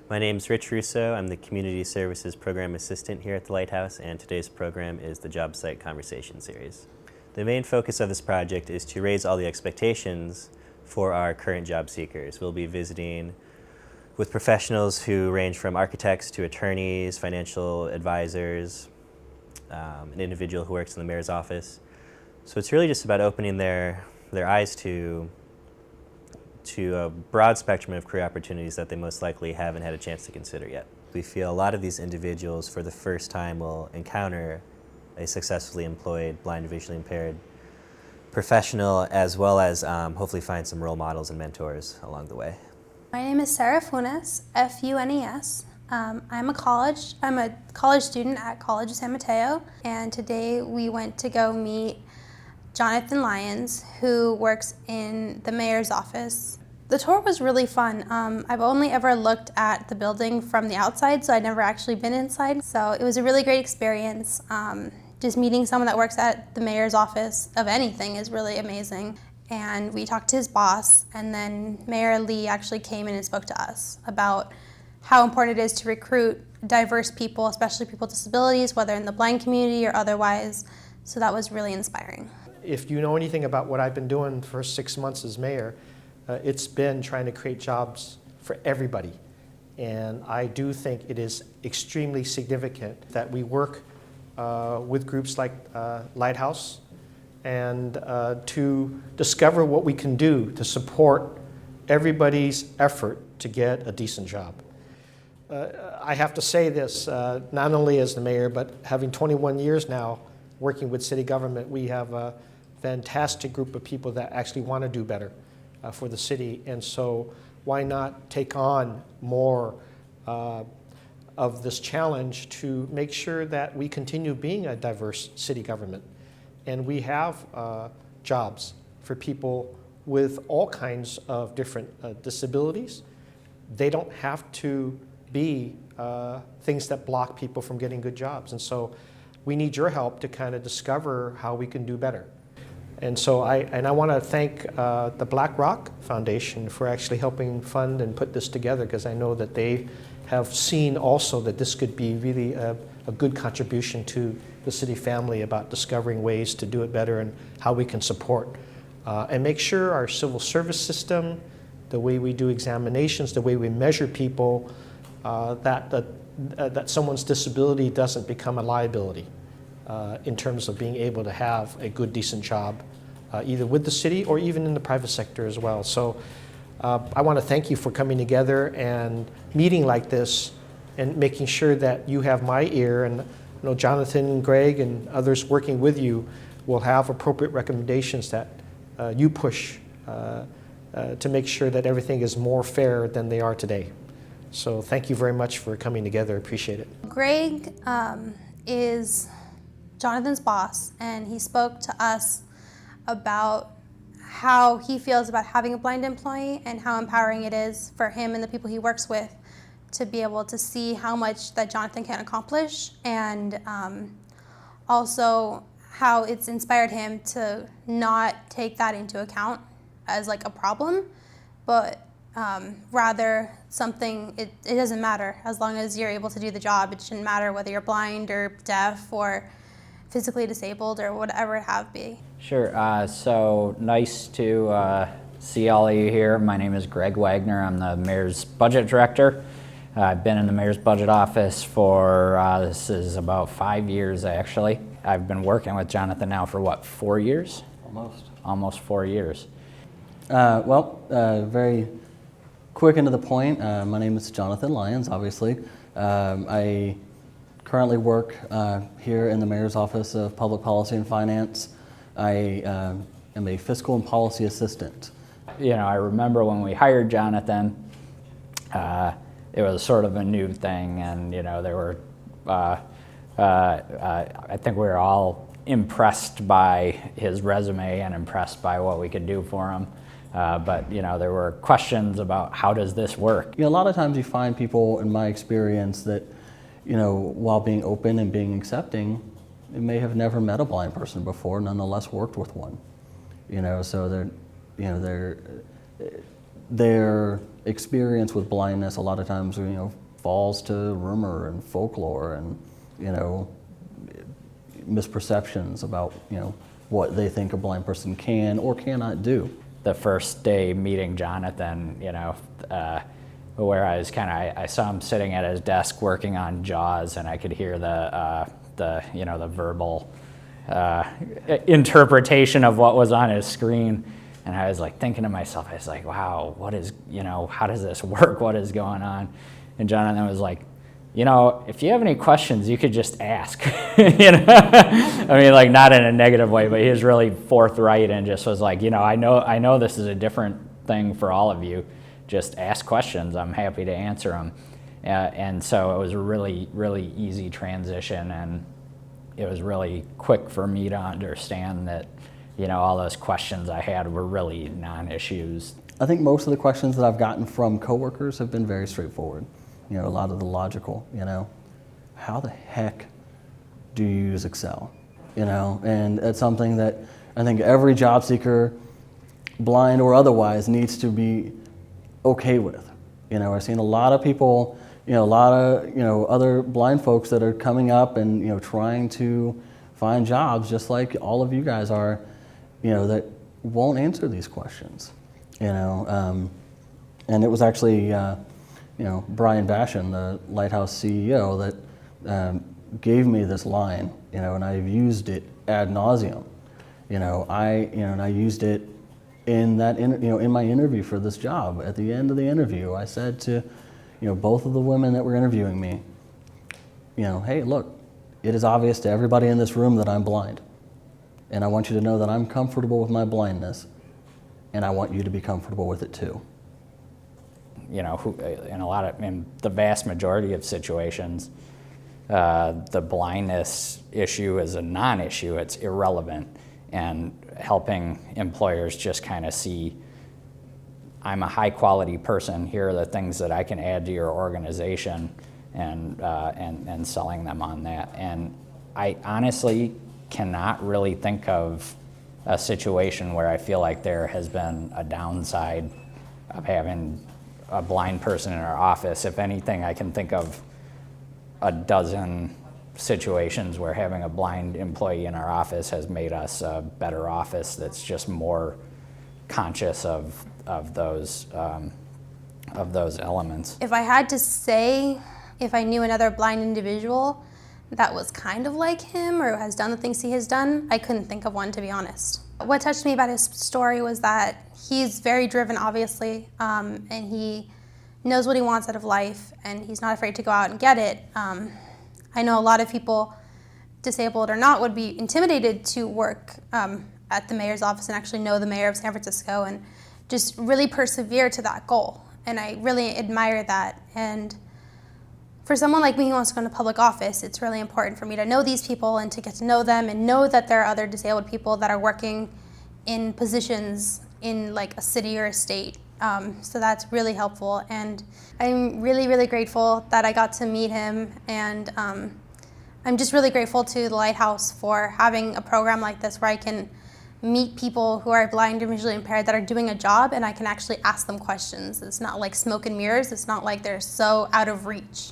My name's Rich Russo. I'm the Community Services Program Assistant here at the Lighthouse, and today's program is the Jobsite Conversation series. The main focus of this project is to raise all the expectations for our current job seekers. We'll be visiting with professionals who range from architects to attorneys, financial advisors, an individual who works in the mayor's office. So it's really just about opening their eyes to a broad spectrum of career opportunities that they most likely haven't had a chance to consider yet. We feel a lot of these individuals for the first time will encounter a successfully employed blind or visually impaired professional, as well as hopefully find some role models and mentors along the way. My name is Sarah Funes, F-U-N-E-S. I'm a college student at College of San Mateo, and today we went to go meet Jonathan Lyens, who works in the mayor's office. The tour was really fun. I've only ever looked at the building from the outside, so I'd never actually been inside. So it was a really great experience. Just meeting someone that works at the mayor's office of anything is really amazing. And we talked to his boss, and then Mayor Lee actually came in and spoke to us about how important it is to recruit diverse people, especially people with disabilities, whether in the blind community or otherwise. So that was really inspiring. If you know anything about what I've been doing for 6 months as mayor, it's been trying to create jobs for everybody. And I do think it is extremely significant that we work with groups like Lighthouse and to discover what we can do to support everybody's effort to get a decent job. I have to say this, not only as the mayor, but having 21 years now working with city government, we have a fantastic group of people that actually want to do better for the city. And so why not take on more of this challenge to make sure that we continue being a diverse city government. And we have jobs for people with all kinds of different disabilities. They don't have to be things that block people from getting good jobs. And so we need your help to kind of discover how we can do better. And so I want to thank the Black Rock Foundation for actually helping fund and put this together, because I know that they have seen also that this could be really a good contribution to the city family about discovering ways to do it better and how we can support and make sure our civil service system, the way we do examinations, the way we measure people, that someone's disability doesn't become a liability in terms of being able to have a good, decent job, either with the city or even in the private sector as well. So I want to thank you for coming together and meeting like this and making sure that you have my ear, and I know Jonathan, Greg, and others working with you will have appropriate recommendations that you push to make sure that everything is more fair than they are today. So thank you very much for coming together. Appreciate it. Greg is Jonathan's boss, and he spoke to us about how he feels about having a blind employee and how empowering it is for him and the people he works with to be able to see how much that Jonathan can accomplish, and also how it's inspired him to not take that into account as like a problem, but rather something, it doesn't matter. As long as you're able to do the job, it shouldn't matter whether you're blind or deaf or physically disabled or whatever it have be. Sure, so nice to see all of you here. My name is Greg Wagner. I'm the mayor's budget director. I've been in the mayor's budget office for, this is about 5 years actually. I've been working with Jonathan now for what, 4 years? Almost 4 years. Very quick and to the point. My name is Jonathan Lyens, obviously. I currently work here in the Mayor's Office of Public Policy and Finance. I am a Fiscal and Policy Assistant. You know, I remember when we hired Jonathan, it was sort of a new thing, and you know, there were, I think we were all impressed by his resume and impressed by what we could do for him. But you know, there were questions about how does this work? You know, a lot of times you find people, in my experience, that, you know, while being open and being accepting, they may have never met a blind person before, nonetheless worked with one. You know, so they're experience with blindness a lot of times, falls to rumor and folklore and, misperceptions about, what they think a blind person can or cannot do. The first day meeting Jonathan, where I saw him sitting at his desk working on JAWS, and I could hear the verbal interpretation of what was on his screen, and I was like thinking to myself, I was like, wow, how does this work? What is going on? And Jonathan was like, if you have any questions, you could just ask. I mean, like, not in a negative way, but he was really forthright and just was like, I know this is a different thing for all of you. Just ask questions. I'm happy to answer them. And so it was a really, really easy transition, and it was really quick for me to understand that, all those questions I had were really non-issues. I think most of the questions that I've gotten from coworkers have been very straightforward. A lot of the logical, how the heck do you use Excel? And it's something that I think every job seeker, blind or otherwise, needs to be okay with. I've seen a lot of people, a lot of, other blind folks that are coming up and, trying to find jobs just like all of you guys are, that won't answer these questions, and it was actually, Brian Bashan, the Lighthouse CEO, that gave me this line, and I've used it ad nauseum. I used it in that, in my interview for this job. At the end of the interview, I said to, both of the women that were interviewing me, hey, look, it is obvious to everybody in this room that I'm blind, and I want you to know that I'm comfortable with my blindness, and I want you to be comfortable with it too. In the vast majority of situations, the blindness issue is a non-issue. It's irrelevant, and helping employers just kind of see, I'm a high-quality person. Here are the things that I can add to your organization, and selling them on that. And I honestly cannot really think of a situation where I feel like there has been a downside of having a blind person in our office. If anything, I can think of a dozen situations where having a blind employee in our office has made us a better office that's just more conscious of those elements. If I had to say if I knew another blind individual that was kind of like him or has done the things he has done, I couldn't think of one, to be honest. What touched me about his story was that he's very driven, obviously, and he knows what he wants out of life, and he's not afraid to go out and get it. I know a lot of people, disabled or not, would be intimidated to work at the mayor's office and actually know the mayor of San Francisco and just really persevere to that goal. And I really admire that. And for someone like me who wants to go into public office, it's really important for me to know these people and to get to know them and know that there are other disabled people that are working in positions in like a city or a state. So that's really helpful. And I'm really, really grateful that I got to meet him. And I'm just really grateful to the Lighthouse for having a program like this where I can meet people who are blind or visually impaired that are doing a job, and I can actually ask them questions. It's not like smoke and mirrors. It's not like they're so out of reach.